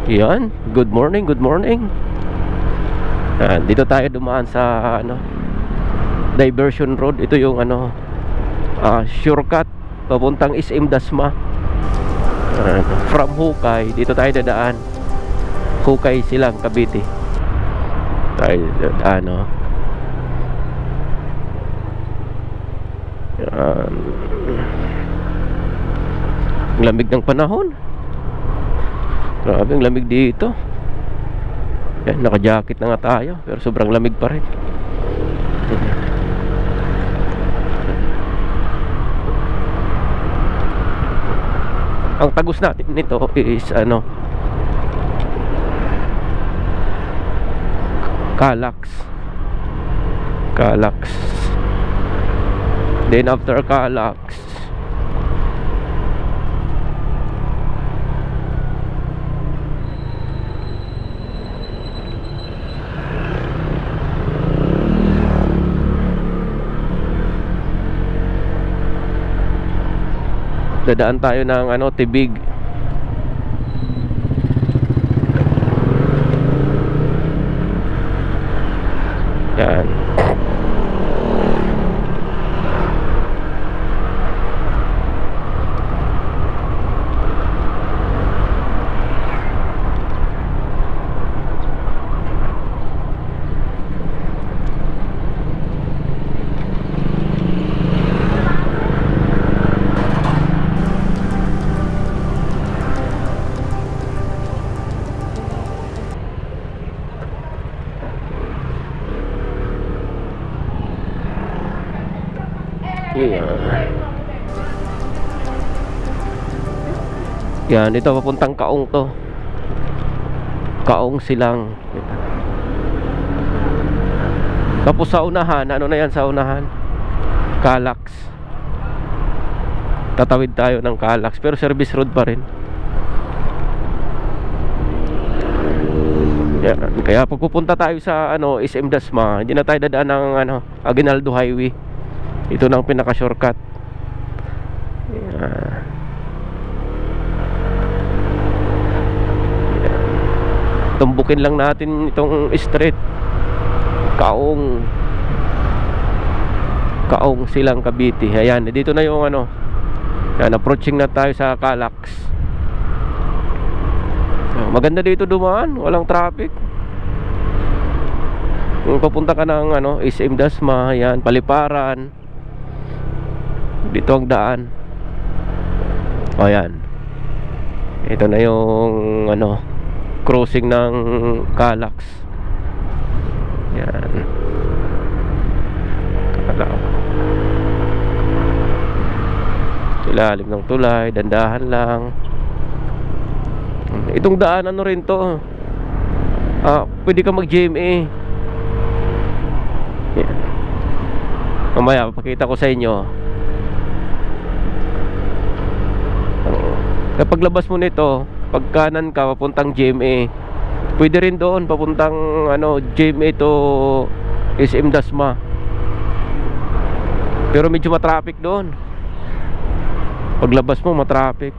Yan, good morning, good morning. Dito tayo dumaan sa Diversion Road. Ito yung shortcut papuntang SM Dasma. From Hukay, dito tayo dadaan. Hukay Silang, Cavite. Tayo ang lamig ng panahon. Grabe, ang lamig dito. Yan, naka-jacket na nga tayo, pero sobrang lamig pa rin. Ang tagos natin nito is Calax. Then after Calax, dadaan tayo ng Tibig. Yan. Yan, dito papuntang Kaong to. Kaong Silang. Tapos sa unahan, ano na yan sa unahan? Calax. Tatawid tayo ng Calax, pero service road pa rin. Yan. Kaya pag pupunta tayo sa SM Dasma, hindi na tayo dadaan ng Aguinaldo Highway. Ito na ang pinaka-shortcut. Yan. Tumbukin lang natin itong street. Kaong Silang, Cavite. Ayan, dito na yung yan, approaching na tayo sa Calax. Maganda dito dumaan, walang traffic. Kung papunta ka ng SM Dasma, yan, Paliparan, dito ang daan. Ayan, ito na yung crossing ng Calax. Yan, Calax. Ilalim ng tulay, dandahan lang. Itong daan rin to. Pwede ka mag-GMA. Yan. Mamaya papakita ko sa inyo. Kapag labas mo nito, pag kanan ka papuntang GMA, pwede rin doon papuntang GMA to SM Dasma. Pero medyo matraffic doon. Pag labas mo matraffic.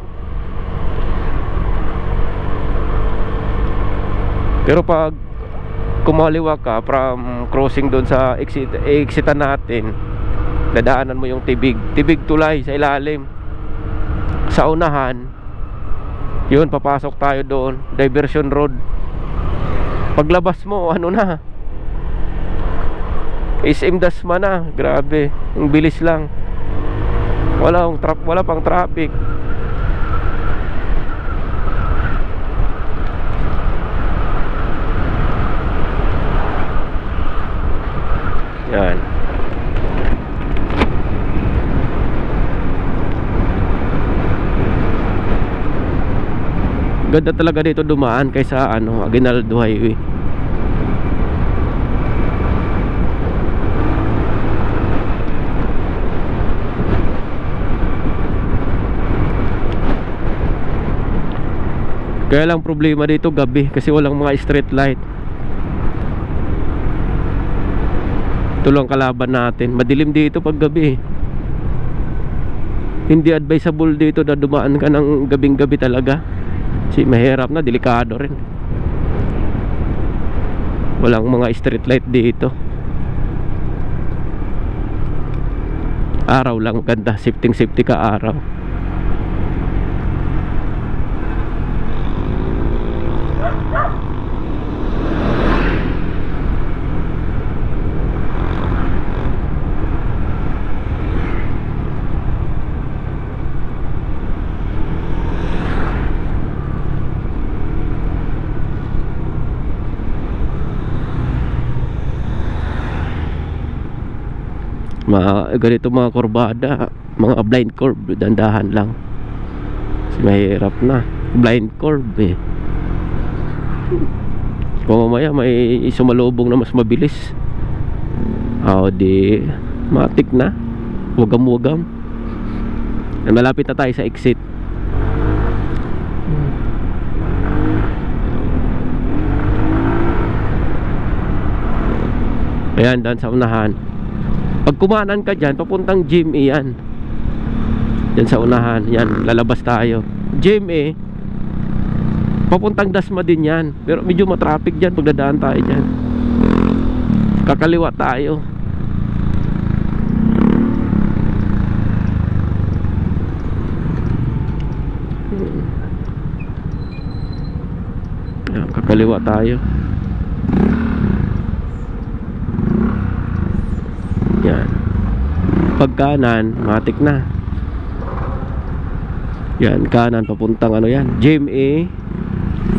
Pero pag kumaliwa ka from crossing doon sa exitan natin, dadaanan mo yung Tibig tulay sa ilalim. Sa unahan, yun, papasok tayo doon, Diversion Road. Paglabas mo, na, SM Dasma na. Grabe, ang bilis lang. Wala pang traffic. Yan. Ganda talaga dito dumaan kaysa Aguinaldo Highway. Kaya lang problema dito gabi kasi walang mga street light. Ito lang kalaban natin. Madilim dito pag gabi. Hindi advisable dito na dumaan ka ng gabing gabi talaga. Kasi mahirap na, delikado rin. Walang mga street light dito. Araw lang ganda, safety ka araw. Ganito mga kurbada, mga blind curve, dandahan lang. Kasi mahirap na, blind curve eh. Kung mamaya may sumalubong na mas mabilis, di matik na, wagam-wagam. Malapit na tayo sa exit. Ayan, daan sa unahan. Pag kumanan ka dyan, papuntang GMA yan. Yan sa unahan, yan, lalabas tayo. GMA, papuntang Dasma din yan. Pero medyo matraffic dyan pag dadaan tayo dyan. Kakaliwa tayo. Yan, kakaliwa tayo. Yan. Pag kanan, matik na. Yan, kanan papuntang ano yan, GMA,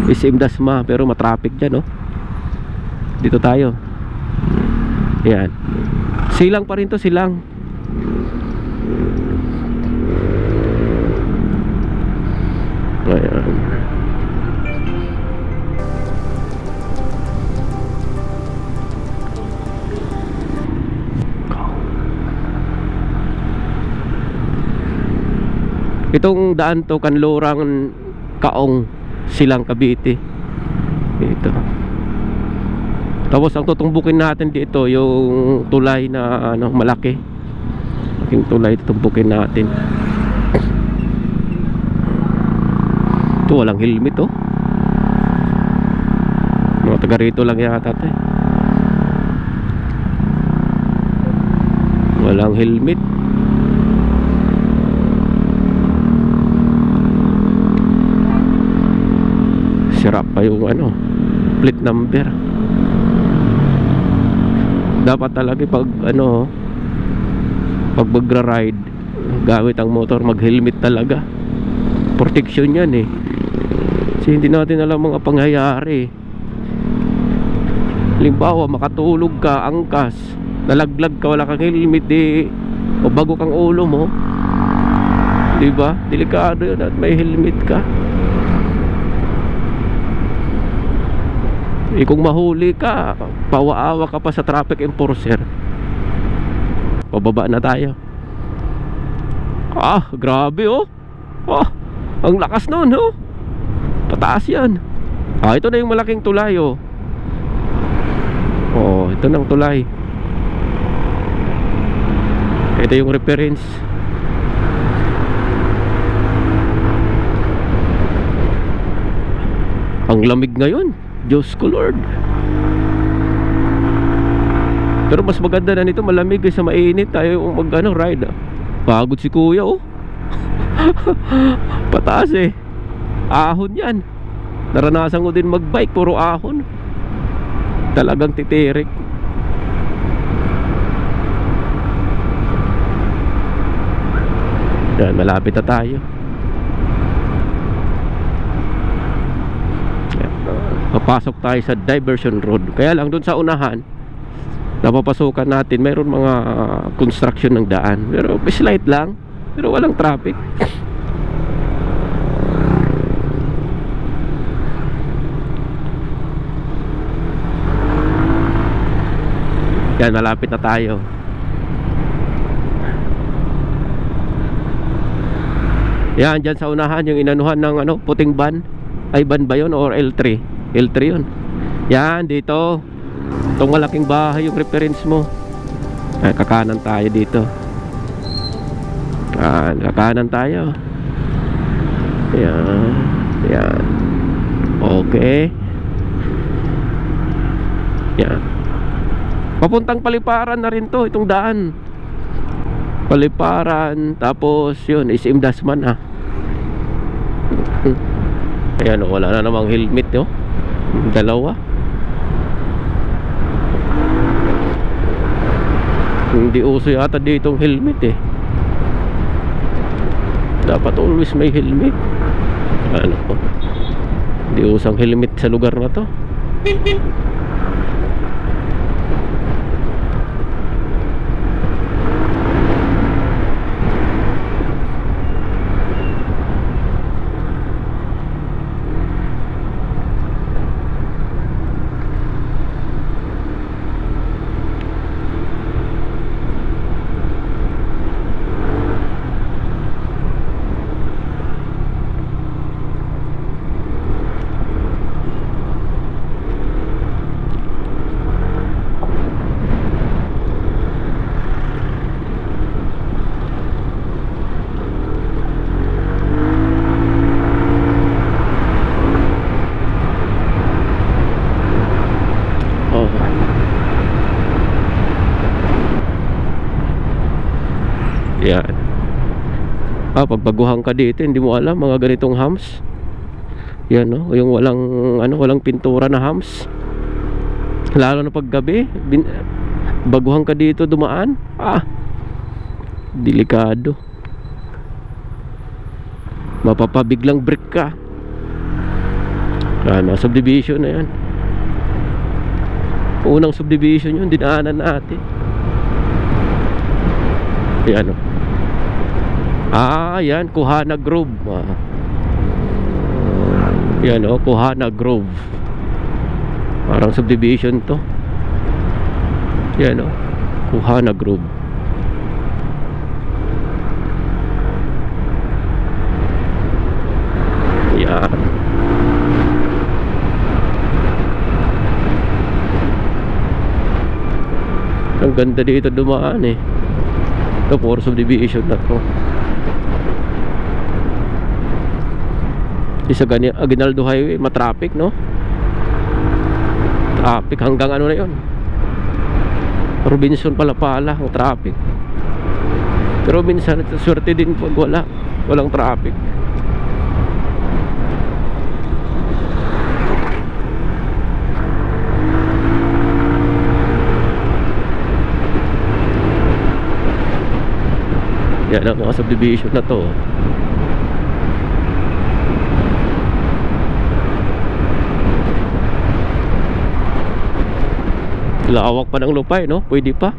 SM Dasma, pero matraffic dyan, oh. Dito tayo. Yan. Silang pa rin to, silang. Ayan. Itong daan to, Kanlurang Kaong, Silang, Cavite. Ito. Tapos ang tutumbukin natin dito yung tulay na ano, malaki. Malaking tulay tutumbukin natin. Ito walang helmet, oh. Mga taga rito lang yata ito, eh. Walang helmet. Sira pa yung ano, plate number. Dapat talaga pag ano, pag magra-ride gamit ang motor, mag-helmet talaga. Protection yan eh. Kasi hindi natin alam mga pangyayari. Halimbawa, makatulog ka, angkas, nalaglag ka, wala kang helmet, o bago kang ulo mo, diba? Delikado yun at may helmet ka. Kung mahuli ka, pawaawa ka pa sa traffic enforcer. Pababa na tayo. Grabe, oh. Ang lakas nun, oh. Pataas yan. Ito na yung malaking tulay, oh. Ito nang tulay. Ito yung reference. Ang lamig ngayon, Diyos ko Lord. Pero mas maganda na nito, malamig kaysa mainit. Tayo mag ride, ah. Pagod si kuya, oh. Pataas eh. Ahon yan. Naranasan ko din magbike, puro ahon. Talagang titirik. Yan, malapit na tayo. Papasok tayo sa diversion road. Kaya lang doon sa unahan, napapasukan natin, mayroon mga construction ng daan. Pero slight lang, pero walang traffic. Yan, malapit na tayo. Yan, dyan sa unahan, yung inanuhan ng ano, puting van. Ay, van ba yun or L3? L3 yun. Yan, dito. Itong malaking bahay yung reference mo. Ay, kakanan tayo dito. Kakanan tayo. Yan. Yan. Okay. Yan. Papuntang Paliparan na rin to, itong daan. Paliparan, tapos yun, SM Dasman Ayan, wala na namang helmet, oh. Dalawa. Hindi uso yata ditong helmet eh. Dapat always may helmet. Ano po? Hindi usang helmet sa lugar na to. Yan. Pagbaguhan ka dito, hindi mo alam mga ganitong hams. Yan, no? Yung walang pintura na hams. Lalo na pag gabi, baguhan ka dito dumaan. Delikado. Mapapabiglang break ka. Yan, subdivision na yan. Unang subdivision yun, dinaanan natin. Yan, no? Yan, Kuhana Grove. Yan, oh, Kuhana Grove. Parang subdivision to. Yan, oh, Kuhana Grove. Yan. Ang ganda dito dumaan eh. Ito, puro subdivision na to. Isa Aguinaldo Highway, matraffic, no? Traffic hanggang ano na yun, Robinson Palapala ang traffic. Pero minsan swerte din pag walang traffic. Yan ang mga subdivision na to. Lawak pa ng lupa eh, no? Pwede pa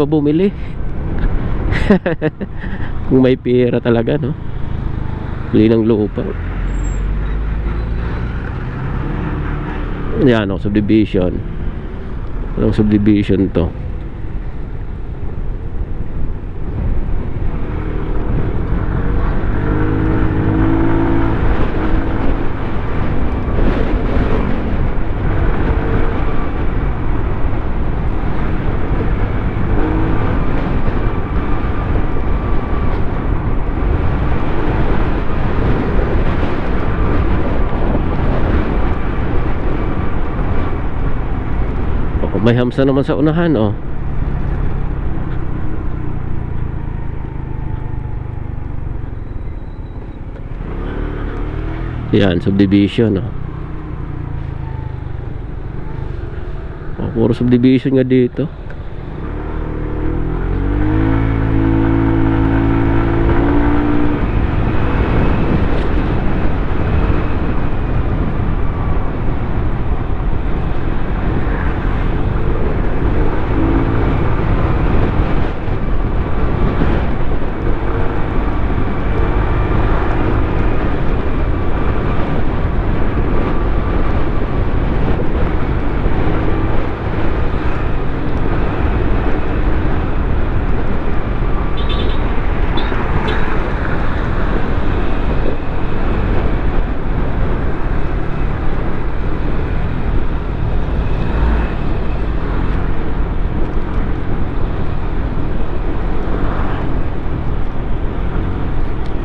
bumili. Kung may pera talaga, no? Bili ng lupa. Yan, no? Subdivision. Anong subdivision to? May hamsa naman sa unahan, oh. Yan, subdivision, oh. Puro subdivision nga dito.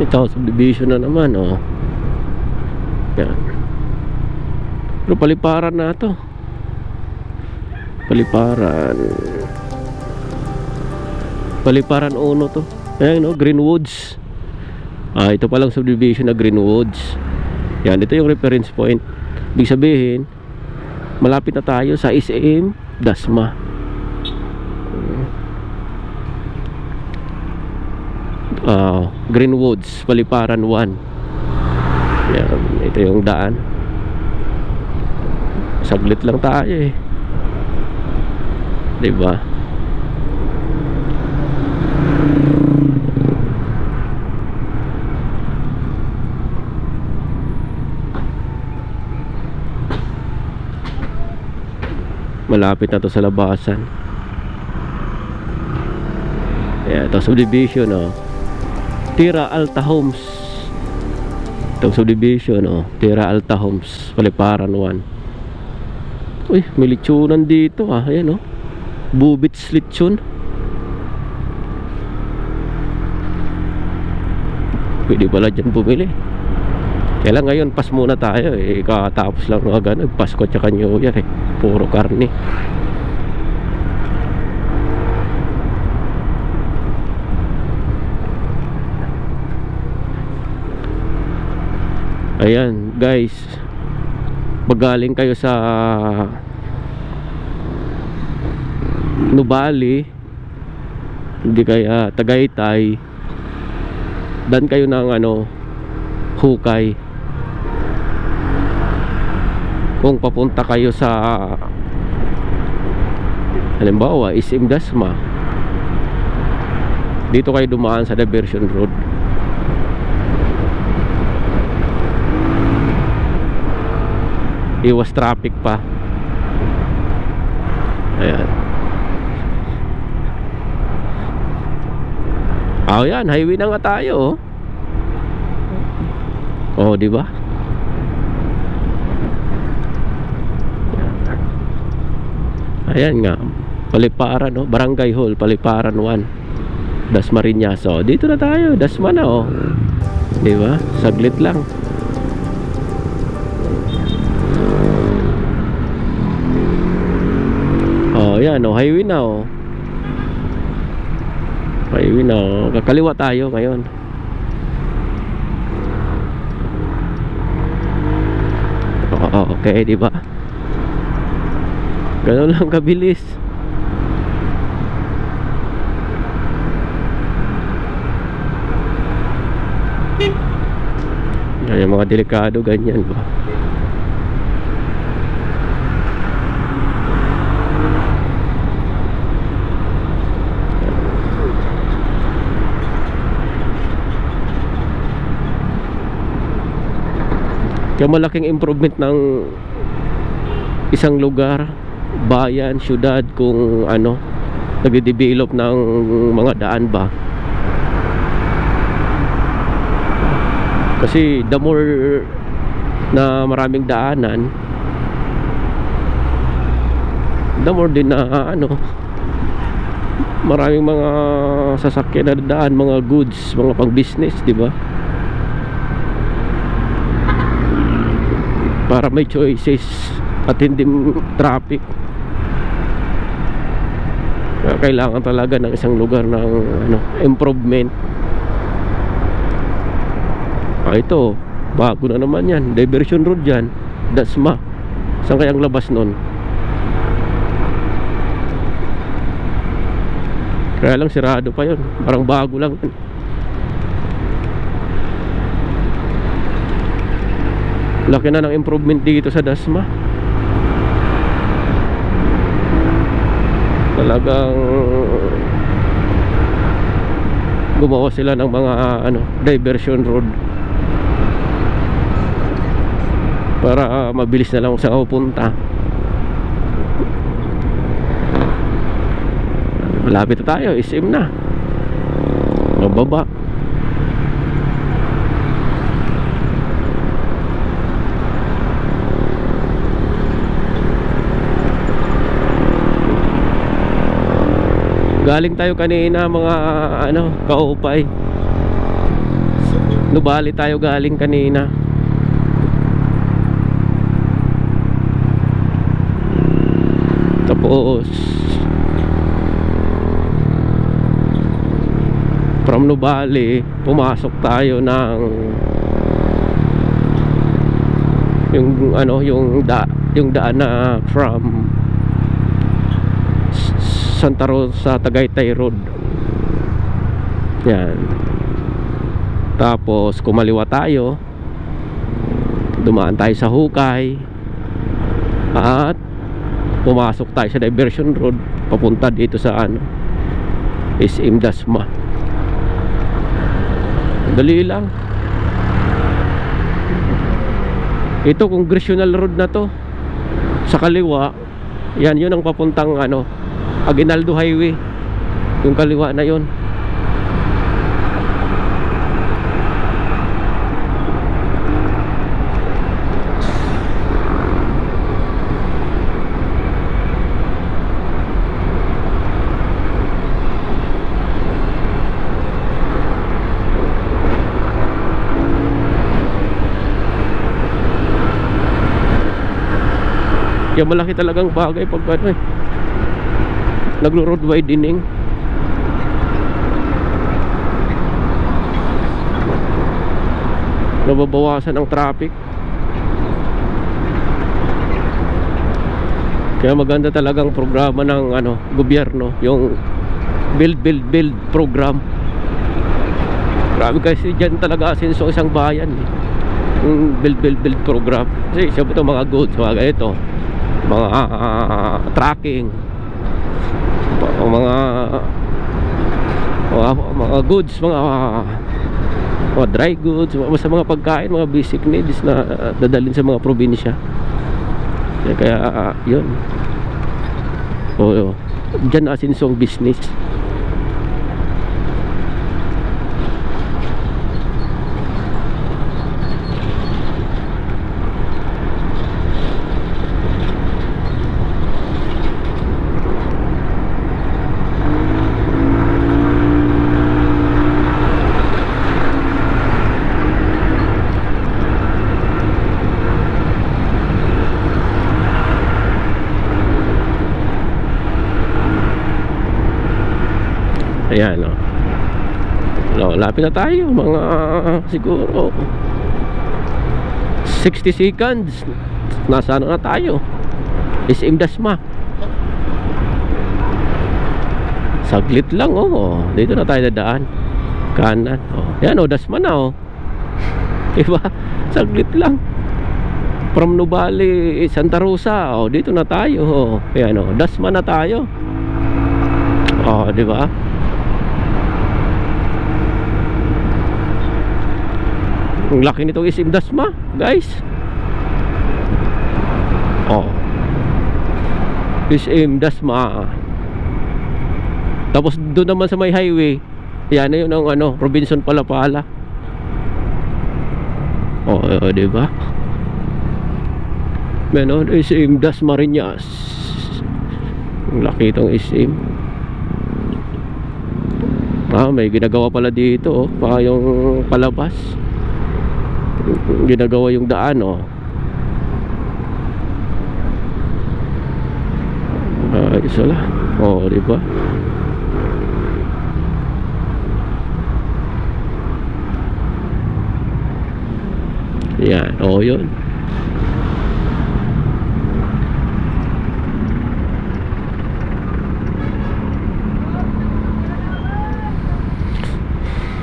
Ito, subdivision na naman, oh. Yan. Pero paliparan na to. Paliparan uno to. Ayan, no, Greenwoods. Ito palang subdivision na Greenwoods. Yan, ito yung reference point. Ibig sabihin, malapit na tayo sa SM Dasma. Greenwoods, Paliparan 1. Yan, ito yung daan. Saglit lang tayo eh. Diba? Malapit na to sa labasan. Ayan, ito subdivision, oh. Tira Alta Homes. Itong subdivision, oh. Tira Alta Homes, Paliparan 1. Uy, may litsunan dito, ah. Ayan, oh. Bubits litsun. Pwede pala dyan bumili. Kaya lang ngayon, pas muna tayo eh. Katapos lang mga ganun, Pasko tsaka New Year eh. Puro karne. Ayan guys, pagaling kayo sa Nubali, hindi kaya Tagaytay, dan kayo ng ano, Hukay. Kung papunta kayo sa halimbawa SM Dasma, dito kayo dumaan sa Diversion Road. Iwas traffic pa. Ayan. Yan, highway na nga tayo. Oh, di ba? Ayan nga, Paliparan, oh, Barangay Hall, Paliparan 1, Dasmariñas. So, dito na tayo, Dasma na, oh. Di ba? Saglit lang. Oh, yan, oh, highway na, oh. Highway na, oh. Kakaliwa tayo ngayon. Okay, di ba? Ganun lang kabilis. Yung mga delikado ganyan ba? Kaya malaking improvement ng isang lugar, bayan, syudad, kung ano, nagde-develop ng mga daan ba. Kasi the more na maraming daanan, the more din na ano, maraming mga sasakyan na daan, mga goods, mga pang business, di ba? Para may choices at hindi traffic. Kailangan talaga ng isang lugar ng ano, improvement. Ito, bago na naman yan. Diversion Road yan, Dasma. Saan kayang labas nun? Kaya lang sirado pa yun. Parang bago lang. Laki na ng improvement dito sa Dasma. Talagang gumawa sila ng mga ano, diversion road para mabilis na lang sa pupunta. Malapit na tayo, SM na. Mababa. Galing tayo kanina mga ano, Kaupay. Nubali tayo galing kanina. Tapos from Nuvali, pumasok tayo ng yung ano, yung daan na from Santa Rosa Tagaytay Road. Yan. Tapos kumaliwa tayo, dumaan tayo sa Hukay, at pumasok tayo sa Diversion Road papunta dito sa ano, SM Dasma. Dali lang. Ito Congressional Road na to. Sa kaliwa, yan, yun ang papuntang ano, Aguinaldo Highway. Yung kaliwa na yun. Yung malaki talagang bagay pag ano nagro-road widening. Nababawasan ang traffic. Kaya maganda talagang programa ng ano, gobyerno, yung build program. Grabe kasi dyan talaga asenso isang bayan eh. Yung build program. Kasi sabi ito mga goods, mga ganito, mga tracking, mga goods, mga dry goods, basta mga pagkain, mga basic needs na dadalhin sa mga probinsya. Kaya yun, dyan asinsong business. Ayan, lapit na tayo, mga siguro 60 seconds nasa ano na tayo, SM Dasma. Saglit lang, dito na tayo dadaan kanan, yan, Dasma na, diba, saglit lang. From Nuvali, Santa Rosa, dito na tayo, ayan, Dasma na tayo, diba. Ang laki nitong SM Dasma, guys. SM Dasma. Tapos doon naman sa may highway, yan na yun ang ano, Robinson Palapala. Diba? Meron, SM Dasma Riñas. Ang laki itong SM. May ginagawa pala dito, pa yung palabas. Ginagawa yung daan, isa lang, diba? Yan, yun.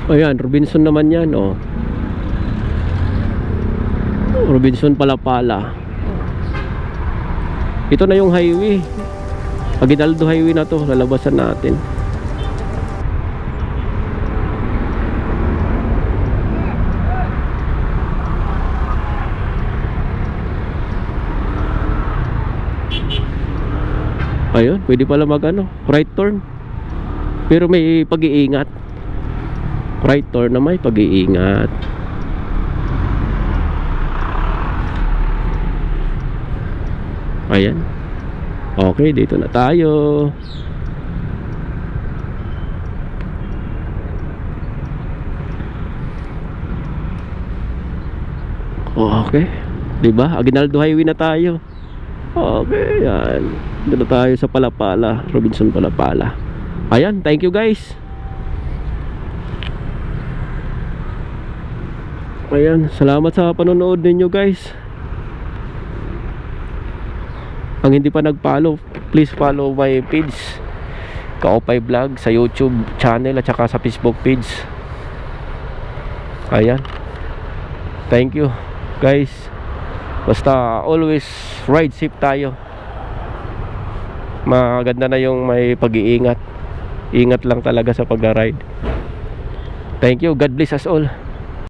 Ayan, Robinson naman yan, Robinson Palapala. Ito na yung highway, Aguinaldo Highway na to, lalabasan natin. Ayun, pwede pala mag right turn, pero may pag-iingat. Right turn na may pag-iingat. Ayan. Okay, dito na tayo. Okay, diba? Aguinaldo Highway na tayo. Okay, yan. Dito tayo sa Palapala, Robinson Palapala. Ayan, thank you guys. Ayan, salamat sa panonood ninyo guys. Ang hindi pa nag-follow, please follow my page Kaopay Vlog sa YouTube channel at saka sa Facebook page. Ayan, thank you guys. Basta always ride safe tayo. Maganda na yung may pag-iingat. Ingat lang talaga sa pag-ride. Thank you, God bless us all.